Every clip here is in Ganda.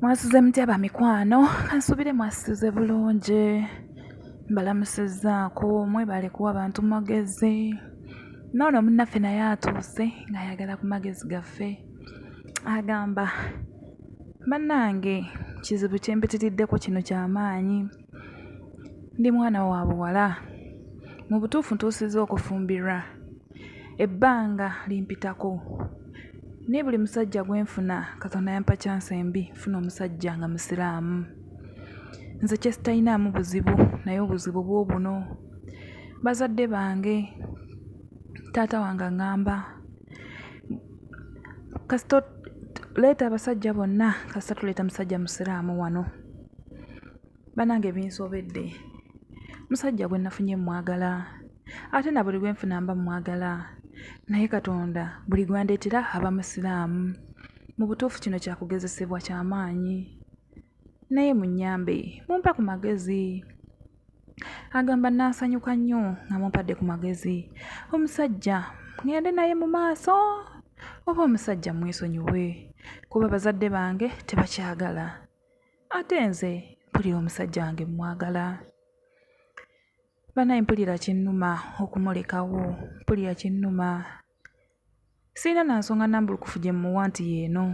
Mwasuze mutya bamikwano, kansubire mwasuze bulungi, mbalamusizzaako mwebale kuwa bantu magezi. Noono munnaffe naye atuuse ng'ayagala ku magezi gaffe, agamba bannange kizibu kye mpitiriddeko kino ky'amaanyi, ndi mwana wa buwala, mu butuufu ntuusizza okufumbirwa, ebbanga limpitako, naye buli musajja gwe nfuna Katonda yampa chance embi, nfuna omusajja nga musiraamu. Nze kye sitalinaamu buzibu, naye obuzibu bwo buno. Bazadde bange, taata wange aŋŋamba kasita leeta abasajja bonna, kasita tuleeta musajja musiraamu wano. Bannange binsobedde, musajja gwe nafunye mwagala, ate na buli gwe nfuna mba mwagala, naye Katonda buli gwandeetera aba musiraamu. Mu butuufu kino kyakugezesebwa ky'amaanyi, naye munnyambe mumpe ku magezi. Agamba nansanyuka nnyo nga mumpadde ku magezi, omusajja ŋŋende naye mu maaso oba omusajja mwesonyiwe, kuba bazadde bange tebakyagala, ate nze mpulira omusajja wange mwagala. Bannaye mpulira kinnuma okumulekawo, mpulira kinnuma. Sirina na nsonga nambulukufu gye mmuwa nti yeeno.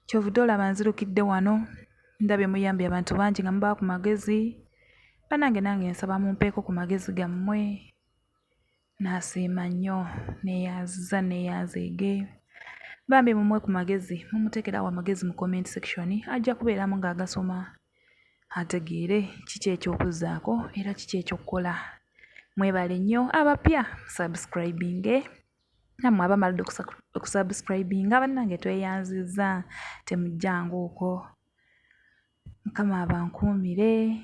Kyovudde olaba nzirukidde wano, ndabye muyambye abantu bangi nga mubawa ku magezi. Bannange nange nsaba mumpeeko ku magezi gammwe. Naasiima nnyo, neeyanzeege. Bambi mumuwe ku magezi, mumuteekerawo amagezi mu comment section, ajja kubeeramu ng'agasoma, ategeere kiki eky'okuzzaako era kiki eky'okkola. Mwebale nnyo abapya subscribinge, nammwe abamalidde okusubscribinga, bannange tweyanzizza, temujjanga okwo. Mukama abankuumire.